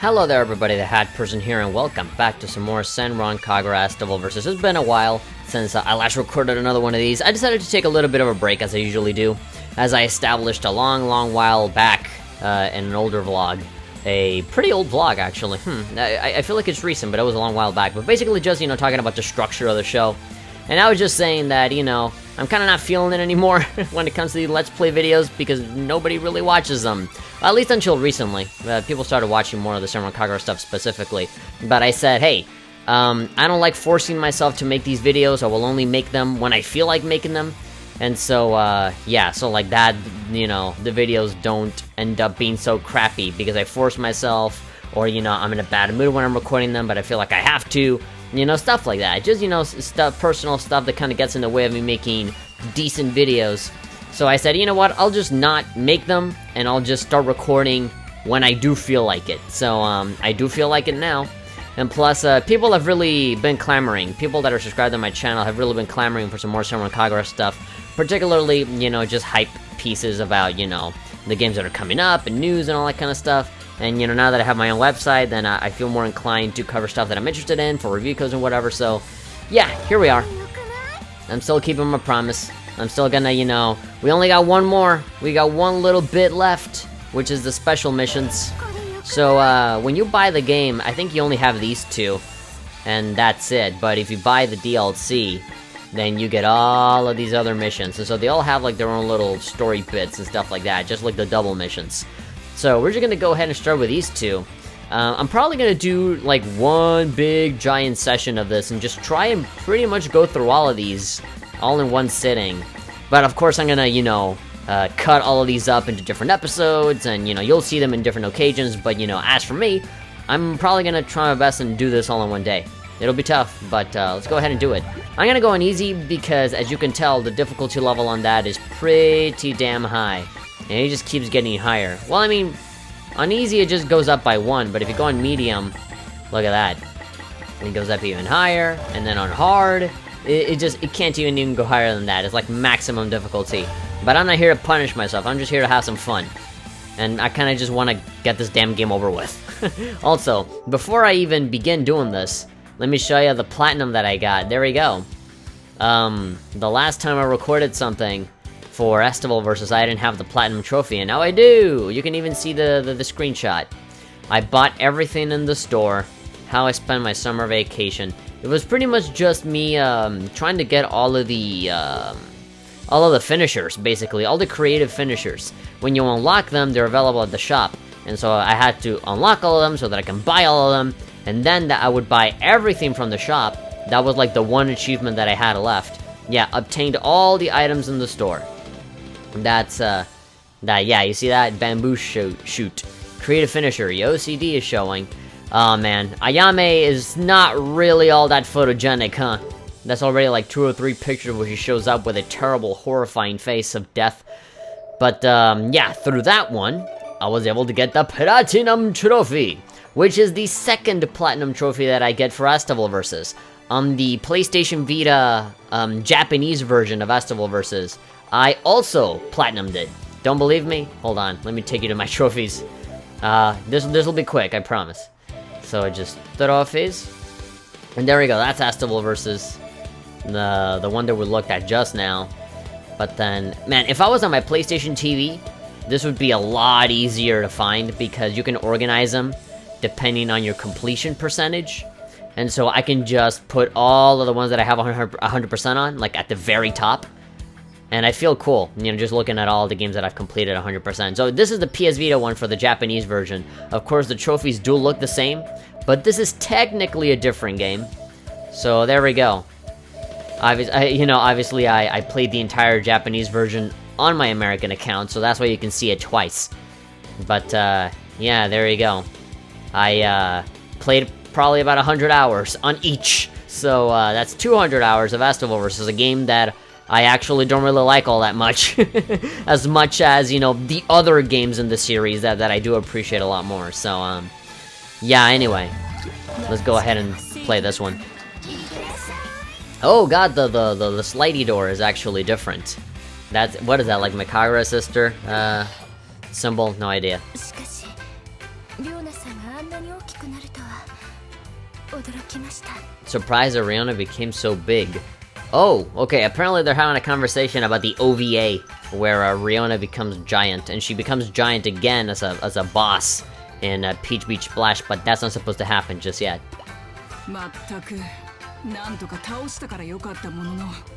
Hello there everybody, the Hat Person here, and welcome back to some more Senran Kagura Estival vs. It's been a while since I last recorded another one of these. I decided to take a little bit of a break, as I usually do, as I established a long while back in an older vlog. A pretty old vlog, actually. I feel like it's recent, but it was a long while back. But basically just, talking about the structure of the show. And I was just saying that, I'm kind of not feeling it anymore when it comes to the Let's Play videos, because nobody really watches them. At least until recently. People started watching more of the Senran Kagura stuff specifically. But I said, hey, I don't like forcing myself to make these videos. I will only make them when I feel like making them. And so, yeah, so like that, the videos don't end up being so crappy because I force myself, or, I'm in a bad mood when I'm recording them, but I feel like I have to. Stuff like that. Just, personal stuff that kind of gets in the way of me making decent videos. So I said, you know what, I'll just not make them, and I'll just start recording when I do feel like it. So, I do feel like it now. And plus, people have really been clamoring. People that are subscribed to my channel have really been clamoring for some more Senran Kagura stuff. Particularly, just hype pieces about, the games that are coming up, and news and all that kind of stuff. And, now that I have my own website, then I feel more inclined to cover stuff that I'm interested in for review codes and whatever, so, yeah, here we are. I'm still keeping my promise. I'm still gonna, we only got one more. We got one little bit left, which is the special missions. So, when you buy the game, I think you only have these two, and that's it. But if you buy the DLC, then you get all of these other missions. And so they all have, like, their own little story bits and stuff like that, just like the double missions. So we're just gonna go ahead and start with these two. I'm probably gonna do like one big giant session of this and just try and pretty much go through all of these all in one sitting. But of course I'm gonna, cut all of these up into different episodes, and you'll see them in different occasions. But as for me, I'm probably gonna try my best and do this all in one day. It'll be tough, but let's go ahead and do it. I'm gonna go on easy because, as you can tell, the difficulty level on that is pretty damn high. And it just keeps getting higher. Well, I mean, on easy it just goes up by 1, but if you go on medium, look at that. It goes up even higher, and then on hard, it can't even go higher than that. It's like maximum difficulty. But I'm not here to punish myself, I'm just here to have some fun. And I kinda just wanna get this damn game over with. Also, before I even begin doing this, let me show you the platinum that I got. There we go. The last time I recorded something for Estival vs. I didn't have the platinum trophy, and now I do! You can even see the screenshot. I bought everything in the store, how I spent my summer vacation. It was pretty much just me trying to get all of the finishers, basically, all the creative finishers. When you unlock them, they're available at the shop, and so I had to unlock all of them so that I can buy all of them, and then that I would buy everything from the shop. That was like the one achievement that I had left. Yeah, obtained all the items in the store. That's, yeah, you see that? Bamboo shoot. Creative finisher, OCD is showing. Oh man, Ayame is not really all that photogenic, huh? That's already like 2 or 3 pictures where she shows up with a terrible, horrifying face of death. But, yeah, through that one, I was able to get the Platinum Trophy, which is the second Platinum Trophy that I get for Estival vs. On the PlayStation Vita, Japanese version of Estival vs. I also platinumed it. Don't believe me? Hold on, let me take you to my trophies. This'll be quick, I promise. So I just throw a phase, and there we go. That's Estival vs. the one that we looked at just now. But then, man, if I was on my PlayStation TV, this would be a lot easier to find because you can organize them depending on your completion percentage. And so I can just put all of the ones that I have 100% on, like at the very top. And I feel cool, just looking at all the games that I've completed 100%. So this is the PS Vita one for the Japanese version. Of course, the trophies do look the same, but this is technically a different game. So there we go. Obviously, I played the entire Japanese version on my American account, so that's why you can see it twice. But, yeah, there you go. I played probably about 100 hours on each. So, that's 200 hours of Estival vs. a game that I actually don't really like all that much. As much as, the other games in the series that I do appreciate a lot more. So, yeah, anyway. Let's go ahead and play this one. Oh god, the slidey door is actually different. What is that, like my Kagura sister symbol? No idea. Surprised that Riona became so big. Oh, okay, apparently they're having a conversation about the OVA, where Riona becomes giant, and she becomes giant again as a boss in Peach Beach Splash, but that's not supposed to happen just yet.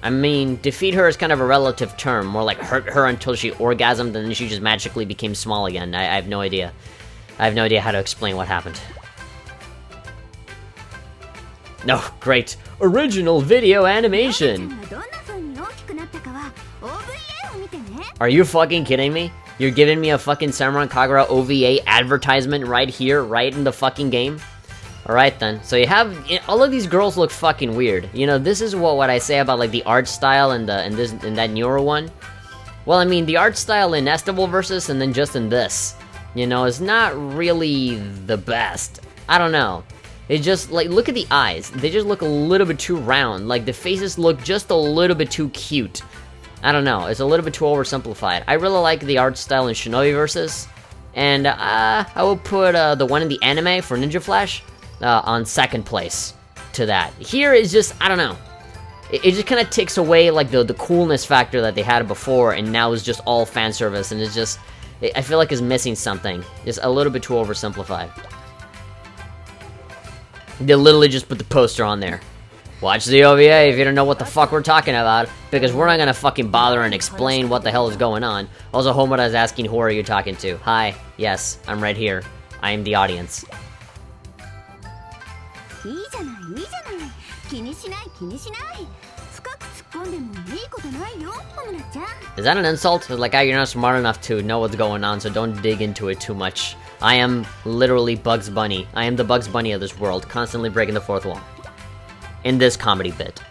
I mean, defeat her is kind of a relative term, more like hurt her until she orgasmed and then she just magically became small again. I have no idea. I have no idea how to explain what happened. No, great. Original video animation! Are you fucking kidding me? You're giving me a fucking Senran Kagura OVA advertisement right here, right in the fucking game? Alright then, so you have, all of these girls look fucking weird. You know, this is what I say about like the art style in that newer one. Well, I mean, the art style in Estival versus and then just in this, you know, is not really the best. I don't know. It just, like, look at the eyes. They just look a little bit too round. Like, the faces look just a little bit too cute. I don't know, it's a little bit too oversimplified. I really like the art style in Shinobi versus. And, I will put, the one in the anime for Ninja Flash, on second place to that. Here is just, I don't know. It just kind of takes away, like, the coolness factor that they had before, and now is just all fan service, and it's just, I feel like it's missing something. Just a little bit too oversimplified. They literally just put the poster on there. Watch the OVA if you don't know what the fuck we're talking about, because we're not gonna fucking bother and explain what the hell is going on. Also, Homoda is asking, who are you talking to? Hi, yes, I'm right here. I am the audience. Is that an insult? Like, you're not smart enough to know what's going on, so don't dig into it too much. I am literally Bugs Bunny. I am the Bugs Bunny of this world, constantly breaking the fourth wall. In this comedy bit.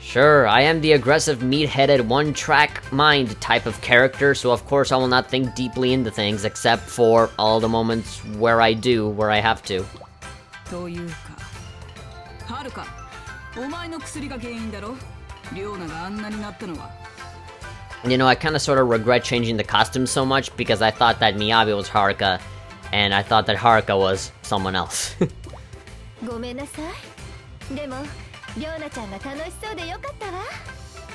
Sure, I am the aggressive, meat-headed, one-track mind type of character, so of course I will not think deeply into things, except for all the moments where I do, where I have to. Haruka, you know, I kind of sort of regret changing the costume so much, because I thought that Miyabi was Haruka, and I thought that Haruka was someone else.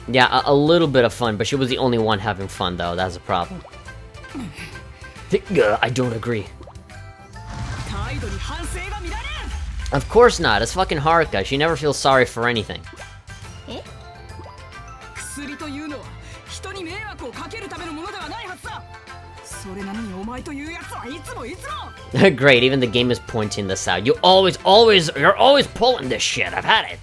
Yeah, a little bit of fun, but she was the only one having fun, though. That's a problem. I don't agree. Of course not. It's fucking Haruka. She never feels sorry for anything. Great, even the game is pointing this out. You're always pulling this shit. I've had it.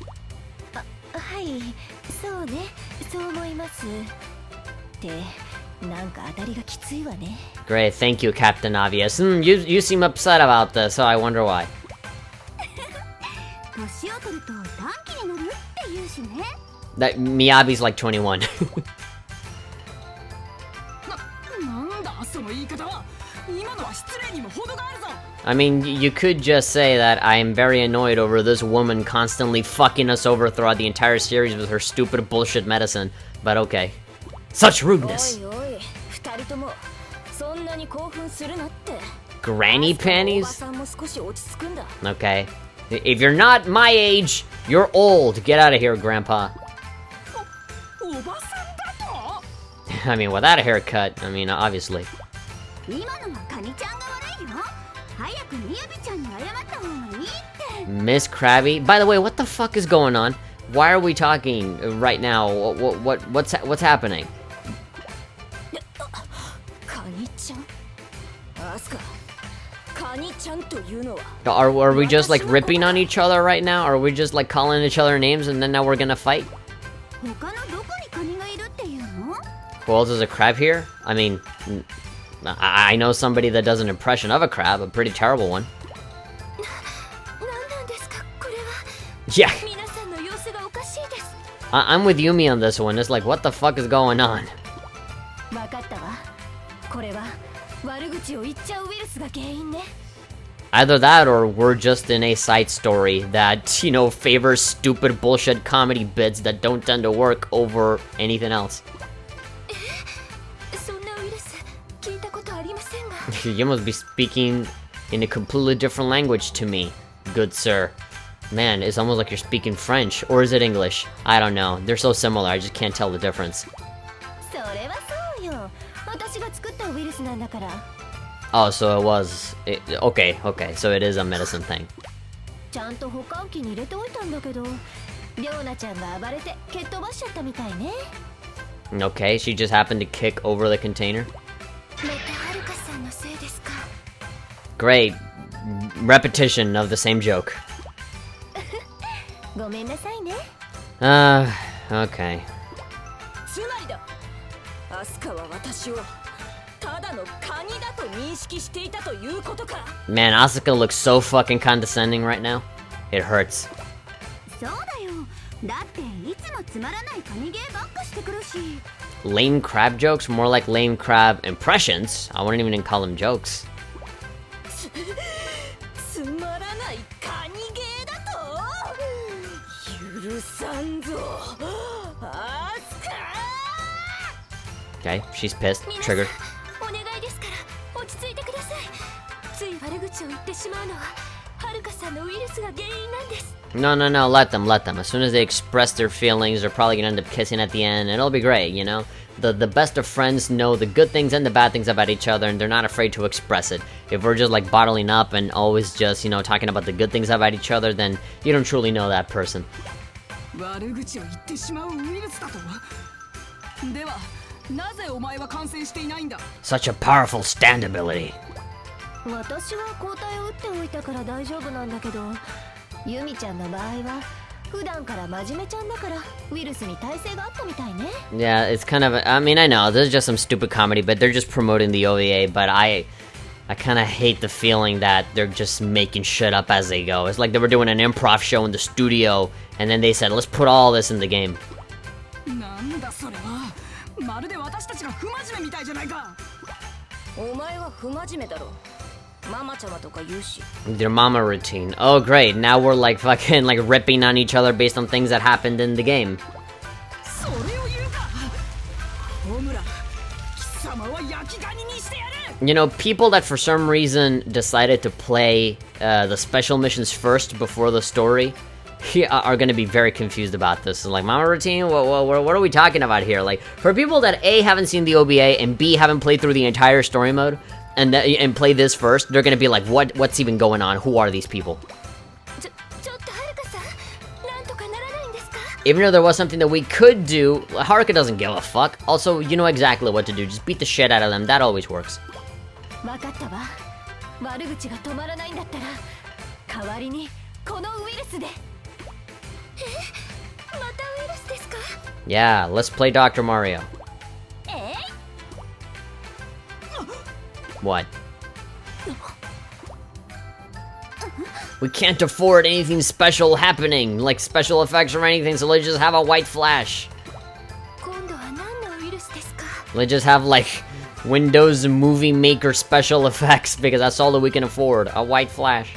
Great, thank you, Captain Obvious. You seem upset about this, so I wonder why. That Miyabi's like 21. I mean, you could just say that I am very annoyed over this woman constantly fucking us over throughout the entire series with her stupid bullshit medicine, but okay. Such rudeness! Granny panties? Okay. If you're not my age, you're old. Get out of here, Grandpa. I mean, without a haircut, I mean, obviously. Miss Krabby? By the way, what the fuck is going on? Why are we talking right now? What's happening? Are we just like ripping on each other right now? Are we just like calling each other names and then now we're gonna fight? Who else is a crab here? I mean, I know somebody that does an impression of a crab, a pretty terrible one. Yeah. I'm with Yumi on this one. It's like, what the fuck is going on? Either that, or we're just in a side story that, you know, favors stupid bullshit comedy bits that don't tend to work over anything else. You must be speaking in a completely different language to me, good sir. Man, it's almost like you're speaking French, or is it English? I don't know. They're so similar, I just can't tell the difference. Oh, so it was... okay, so it is a medicine thing. Okay, she just happened to kick over the container. Great. Repetition of the same joke. Okay. Man, Asuka looks so fucking condescending right now. It hurts. Lame crab jokes? More like lame crab impressions. I wouldn't even call them jokes. Okay, she's pissed. Triggered. No, let them. As soon as they express their feelings, they're probably gonna end up kissing at the end, and it'll be great, you know? The best of friends know the good things and the bad things about each other, and they're not afraid to express it. If we're just like bottling up and always just, you know, talking about the good things about each other, then you don't truly know that person. Such a powerful stand ability. Yeah, it's kind of I mean, I know, this is just some stupid comedy, but they're just promoting the OVA, but I kind of hate the feeling that they're just making shit up as they go. It's like they were doing an improv show in the studio, and then they said, let's put all this in the game. Their mama routine. Oh great, now we're like fucking like ripping on each other based on things that happened in the game. You know, people that for some reason decided to play the special missions first before the story are gonna be very confused about this. Like, mama routine? What are we talking about here? Like, for people that A, haven't seen the OVA, and B, haven't played through the entire story mode, and play this first, they're gonna be like, what's even going on? Who are these people? Even though there was something that we could do, Haruka doesn't give a fuck. Also, you know exactly what to do. Just beat the shit out of them. That always works. Yeah, let's play Dr. Mario. What? We can't afford anything special happening, like special effects or anything, so let's just have a white flash. Let's just have, like, Windows Movie Maker special effects, because that's all that we can afford. A white flash.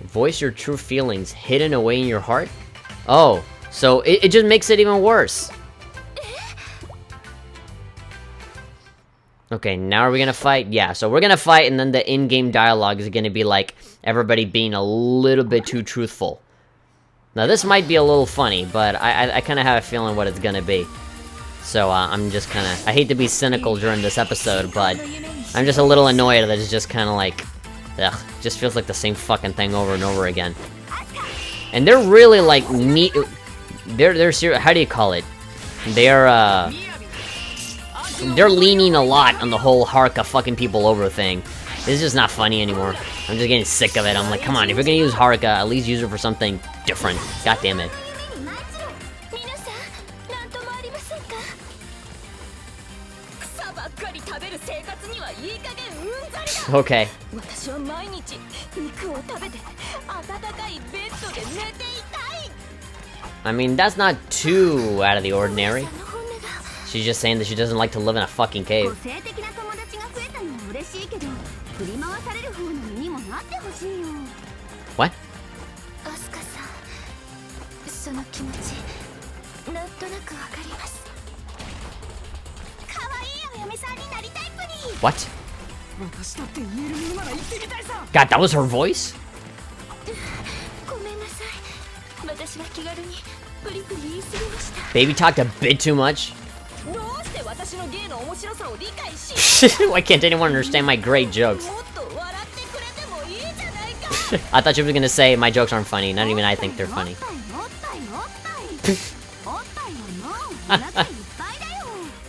Voice your true feelings hidden away in your heart? Oh, so it just makes it even worse. Okay, now are we gonna fight? Yeah, so we're gonna fight, and then the in-game dialogue is gonna be like everybody being a little bit too truthful. Now this might be a little funny, but I kind of have a feeling what it's gonna be. So I'm just kind of... I hate to be cynical during this episode, but I'm just a little annoyed that it's just kind of like... ugh, just feels like the same fucking thing over and over again. And they're really like neat... They're serious... How do you call it? They're leaning a lot on the whole Haruka fucking people over thing. This is just not funny anymore. I'm just getting sick of it. I'm like, come on, if you're gonna use Haruka, at least use her for something different. God damn it. Okay. I mean, that's not too out of the ordinary. She's just saying that she doesn't like to live in a fucking cave. What? God, that was her voice? Baby talked a bit too much. Why can't anyone understand my great jokes? I thought she was gonna say my jokes aren't funny. Not even I think they're funny.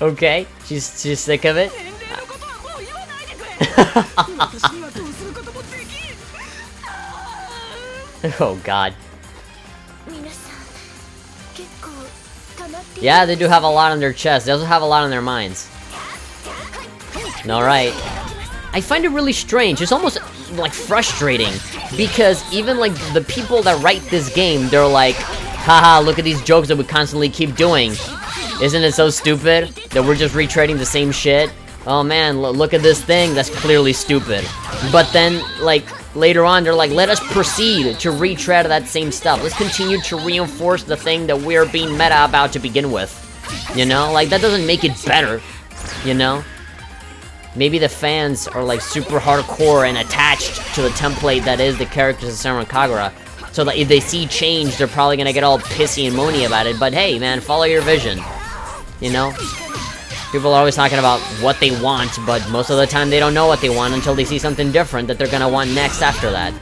Okay, she's sick of it. Oh God. Yeah, they do have a lot on their chest. They also have a lot on their minds. Alright. I find it really strange. It's almost like frustrating because even like the people that write this game, they're like, haha, look at these jokes that we constantly keep doing. Isn't it so stupid that we're just retreading the same shit? Oh man, look at this thing that's clearly stupid. But then, like, later on, they're like, let us proceed to retread that same stuff. Let's continue to reinforce the thing that we're being meta about to begin with. You know? Like, that doesn't make it better. You know? Maybe the fans are, like, super hardcore and attached to the template that is the characters of Senran Kagura. So that if they see change, they're probably gonna get all pissy and moany about it. But hey, man, follow your vision. You know? People are always talking about what they want, but most of the time they don't know what they want until they see something different that they're gonna want next after that.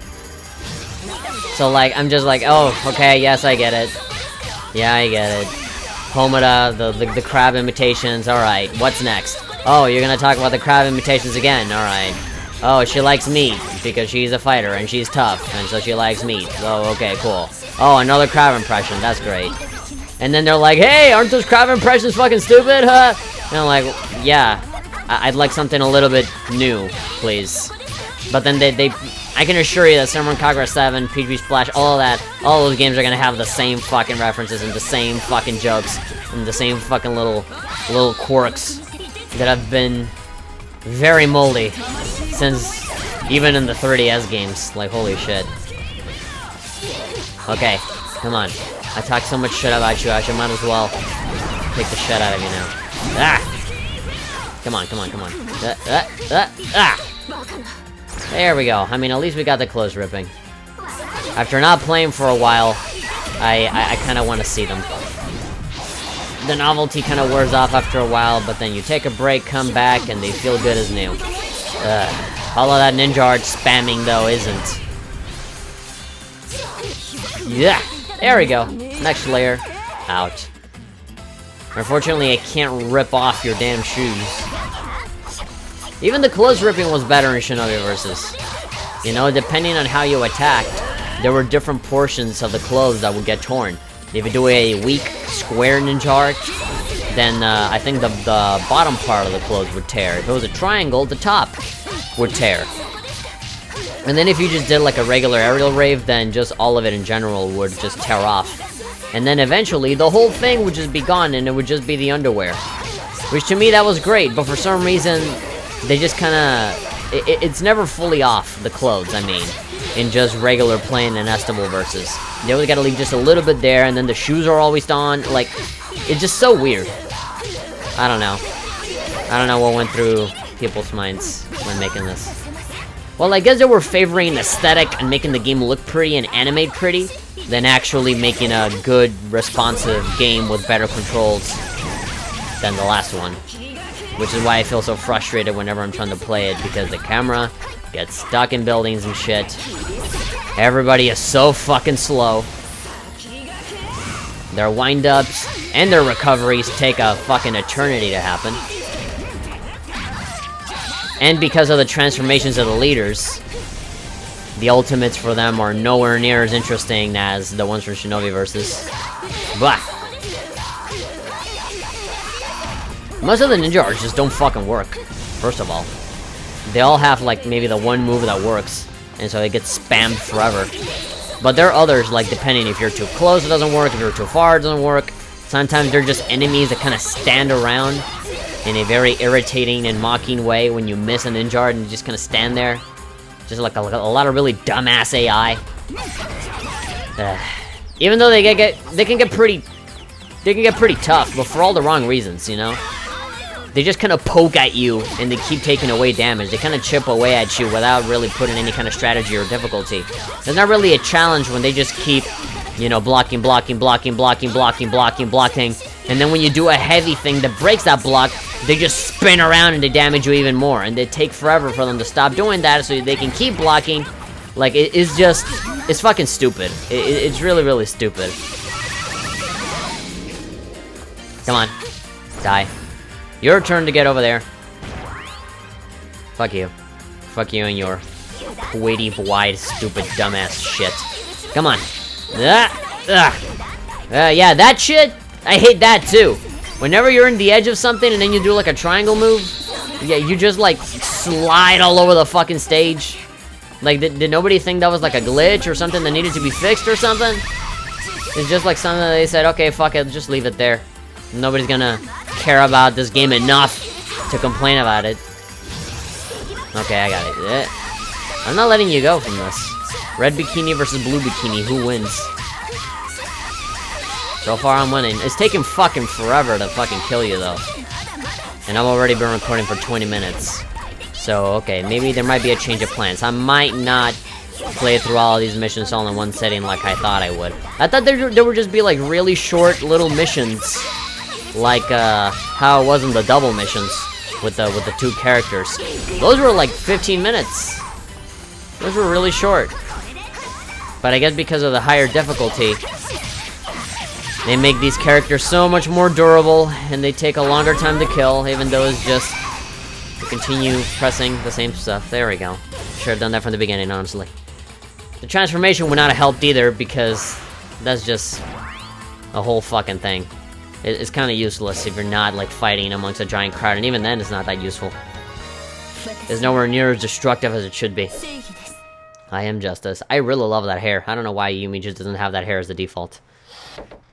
So, like, I'm just like, oh, okay, yes, I get it. Yeah, I get it. Homada, the crab imitations, alright, what's next? Oh, you're gonna talk about the crab imitations again, alright. Oh, she likes meat, because she's a fighter, and she's tough, and so she likes meat. Oh, okay, cool. Oh, another crab impression, that's great. And then they're like, hey, aren't those crab impressions fucking stupid, huh? And I'm like, yeah, I'd like something a little bit new, please. But then I can assure you that Senran Kagura 7, PG Splash, all those games are gonna have the same fucking references and the same fucking jokes and the same fucking little quirks that have been very moldy since even in the 3DS games. Like, holy shit. Okay, come on. I talk so much shit about you, I might as well take the shit out of you now. Ah! Come on, come on, come on. There we go. I mean, at least we got the clothes ripping. After not playing for a while, I kind of want to see them. The novelty kind of wears off after a while, but then you take a break, come back, and they feel good as new. All of that ninja art spamming, though, isn't. Yeah! There we go. Next layer. Out. Unfortunately, I can't rip off your damn shoes. Even the clothes ripping was better in Shinobi Versus. You know, depending on how you attacked, there were different portions of the clothes that would get torn. If you do a weak square ninja art, then I think the bottom part of the clothes would tear. If it was a triangle, the top would tear. And then if you just did like a regular aerial rave, then just all of it in general would just tear off. And then eventually, the whole thing would just be gone and it would just be the underwear. Which to me, that was great, but for some reason, they just kinda... It's never fully off, the clothes, I mean, in just regular plain and Estival Versus. They always gotta leave just a little bit there, and then the shoes are always on, like, it's just so weird. I don't know. I don't know what went through people's minds when making this. Well, I guess they were favoring aesthetic and making the game look pretty and animate pretty, than actually making a good, responsive game with better controls than the last one. Which is why I feel so frustrated whenever I'm trying to play it, because the camera gets stuck in buildings and shit. Everybody is so fucking slow. Their wind-ups and their recoveries take a fucking eternity to happen. And because of the transformations of the leaders, the ultimates for them are nowhere near as interesting as the ones from Shinobi Versus. Blah. Most of the ninja arts just don't fucking work, first of all. They all have, like, maybe the one move that works, and so it gets spammed forever. But there are others, like, depending if you're too close, it doesn't work, if you're too far, it doesn't work. Sometimes they're just enemies that kind of stand around in a very irritating and mocking way when you miss a ninja art and you just kind of stand there. Just like a lot of really dumbass AI. Even though they can get pretty tough, but for all the wrong reasons, you know? They just kind of poke at you, and they keep taking away damage. They kind of chip away at you without really putting any kind of strategy or difficulty. There's not really a challenge when they just keep, you know, blocking, and then when you do a heavy thing that breaks that block, they just spin around and they damage you even more, and they take forever for them to stop doing that so they can keep blocking. Like, it's fucking stupid. It's really, really stupid. Come on. Die. Your turn to get over there. Fuck you. Fuck you and your witty, wide, stupid, dumbass shit. Come on. Yeah, that shit, I hate that too. Whenever you're in the edge of something and then you do like a triangle move, yeah, you just like slide all over the fucking stage. Like, did nobody think that was like a glitch or something that needed to be fixed or something? It's just like something that they said, okay, fuck it, just leave it there. Nobody's gonna care about this game enough to complain about it. Okay, I got it. I'm not letting you go from this. Red bikini versus blue bikini, who wins? So far I'm winning. It's taking fucking forever to fucking kill you though. And I've already been recording for 20 minutes. So, okay, maybe there might be a change of plans. I might not play through all of these missions all in one setting like I thought I would. I thought there would just be like really short little missions. Like, how it was in the double missions with the two characters. Those were like 15 minutes. Those were really short. But I guess because of the higher difficulty, they make these characters so much more durable, and they take a longer time to kill, even though it's just to continue pressing the same stuff. There we go. Should have done that from the beginning, honestly. The transformation would not have helped either, because that's just a whole fucking thing. It's kind of useless if you're not, like, fighting amongst a giant crowd, and even then it's not that useful. It's nowhere near as destructive as it should be. I am Justice. I really love that hair. I don't know why Yumi just doesn't have that hair as the default.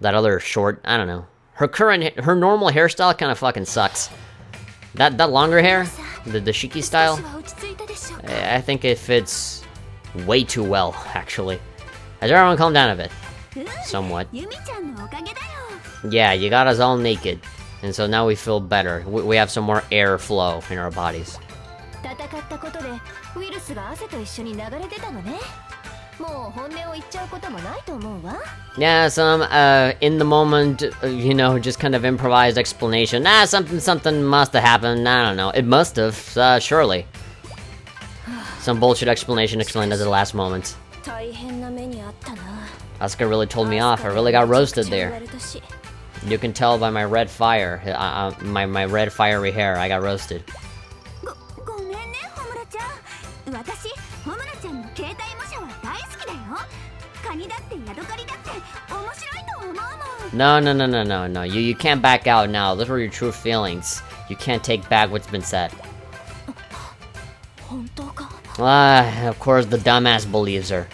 That other short, I don't know. Her normal hairstyle kind of fucking sucks. That longer hair, the Shiki style, I think it fits way too well, actually. Has everyone calmed down a bit? Somewhat. Yeah, you got us all naked, and so now we feel better. We have some more air flow in our bodies. Yeah, some in the moment, you know, just kind of improvised explanation. Something must have happened. I don't know. It must have, surely. Some bullshit explanation explained at the last moment. Asuka really told me off. I really got roasted there. You can tell by my red fire, my red fiery hair. I got roasted. No. You can't back out now. Those were your true feelings. You can't take back what's been said. Of course the dumbass believes her.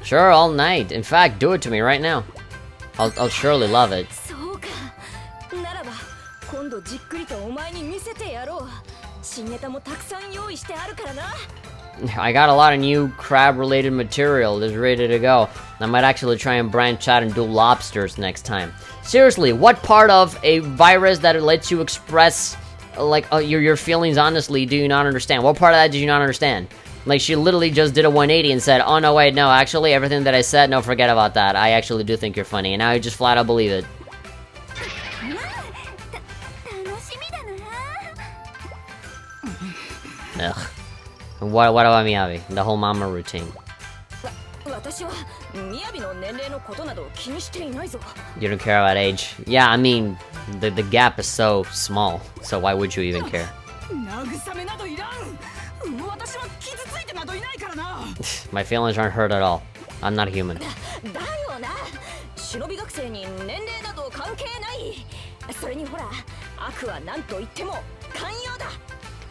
Sure, all night. In fact, do it to me right now. I'll surely love it. I got a lot of new crab-related material that's ready to go. I might actually try and branch out and do lobsters next time. Seriously, what part of a virus that lets you express like your feelings honestly do you not understand? What part of that did you not understand? Like, she literally just did a 180 and said, oh no, wait, no, actually, everything that I said, no, forget about that. I actually do think you're funny, and now you just flat out believe it. Ugh. What about Miyabi? The whole mama routine. You don't care about age? Yeah, I mean, the gap is so small, so why would you even care? My feelings aren't hurt at all. I'm not human.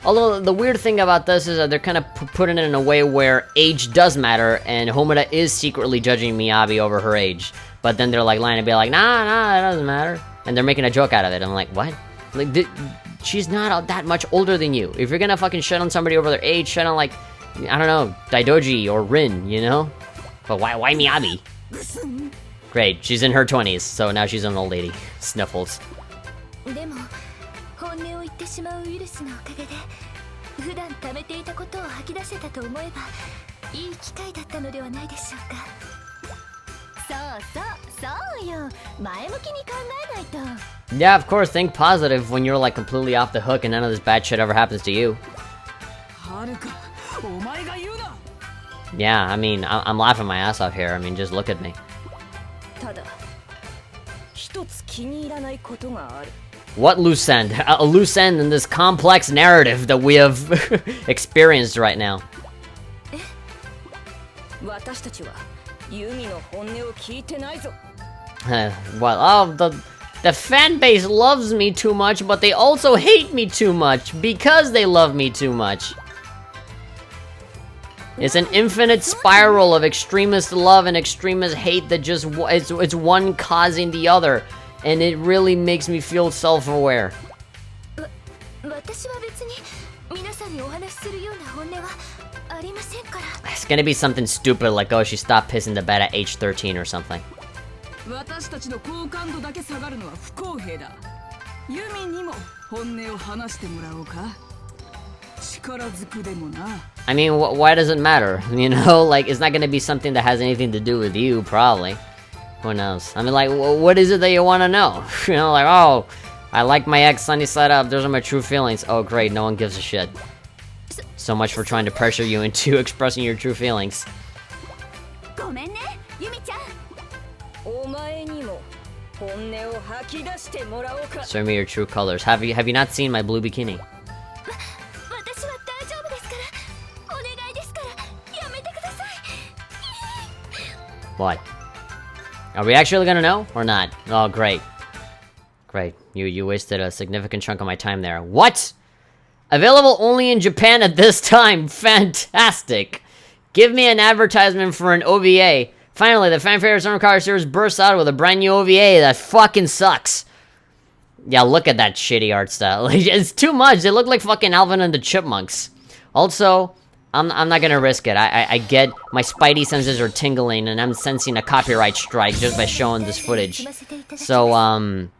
Although, the weird thing about this is that they're kind of putting it in a way where age does matter, and Homura is secretly judging Miyabi over her age. But then they're like lying and be like, nah, it doesn't matter. And they're making a joke out of it. I'm like, what? Like, she's not that much older than you. If you're gonna fucking shit on somebody over their age, shit on, like, I don't know, Daidoji or Rin, you know? But why Miyabi? Great, she's in her 20s, so now she's an old lady. Sniffles. でも本音を言ってしまうウイルスのおかげで普段溜めていたことを吐き出せたと思えばいい機会だったのではないでしょうか。そうよ、前向きに考えないと。Yeah, of course, think positive when you're like completely off the hook and none of this bad shit ever happens to you. Haruka, お前が言うな。 Yeah, I mean, I'm laughing my ass off here. I mean, just look at me. ただ一つ気に入らないことがある。 What loose end? A loose end in this complex narrative that we have experienced right now. 私たちはユミの本音を聞いてないぞ。Well, oh, the fan base loves me too much, but they also hate me too much because they love me too much. It's an infinite spiral of extremist love and extremist hate that just it's one causing the other, and it really makes me feel self-aware. 私は別に皆さんにお話しするような本音はありませんから。 It's gonna be something stupid like, oh, she stopped pissing the bed at age 13 or something. 私たちの好感度だけ下がるのは不公平だ。ユミにも本音を話してもらおうか。力ずくでもな。 I mean, why does it matter? You know, like, it's not gonna be something that has anything to do with you, probably. Who knows? I mean, like, what is it that you want to know? You know, like, oh, I like my ex sunny side up, those are my true feelings. Oh, great, no one gives a shit. So much for trying to pressure you into expressing your true feelings. ごめんね、ユミちゃん。お前にも本音を吐き出してもらおうか。 Show me your true colors. Have you not seen my blue bikini? 私は大丈夫ですから。お願いですから、やめてください。 What? Are we actually gonna know or not? Oh, great. Great. You wasted a significant chunk of my time there. What? Available only in Japan at this time. Fantastic. Give me an advertisement for an OVA. Finally, the fan favorite Senran Kagura series bursts out with a brand new OVA that fucking sucks. Yeah, look at that shitty art style. It's too much. They look like fucking Alvin and the Chipmunks. Also, I'm not gonna risk it. I get my spidey senses are tingling and I'm sensing a copyright strike just by showing this footage. So, I'm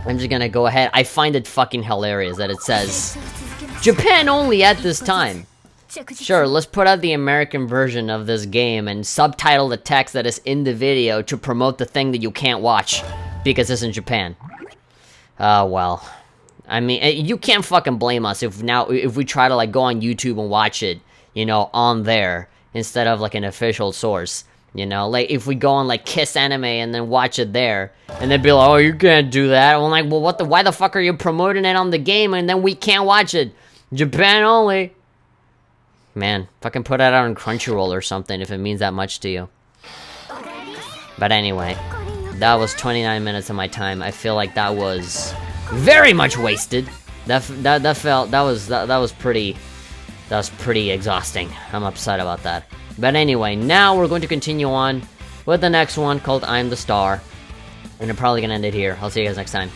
just gonna go ahead. I find it fucking hilarious that it says Japan only at this time. Sure, let's put out the American version of this game and subtitle the text that is in the video to promote the thing that you can't watch because it's in Japan. Well, I mean, you can't fucking blame us if we try to like go on YouTube and watch it, you know, on there instead of like an official source. You know, like if we go on like Kiss Anime and then watch it there, and they'd be like, "Oh, you can't do that." I'm like, "Well, why the fuck are you promoting it on the game and then we can't watch it? Japan only." Man, fucking put it out on Crunchyroll or something if it means that much to you. But anyway, that was 29 minutes of my time. I feel like that was very much wasted. That was pretty exhausting. I'm upset about that. But anyway, now we're going to continue on with the next one called I'm the Star. And I'm probably gonna end it here. I'll see you guys next time.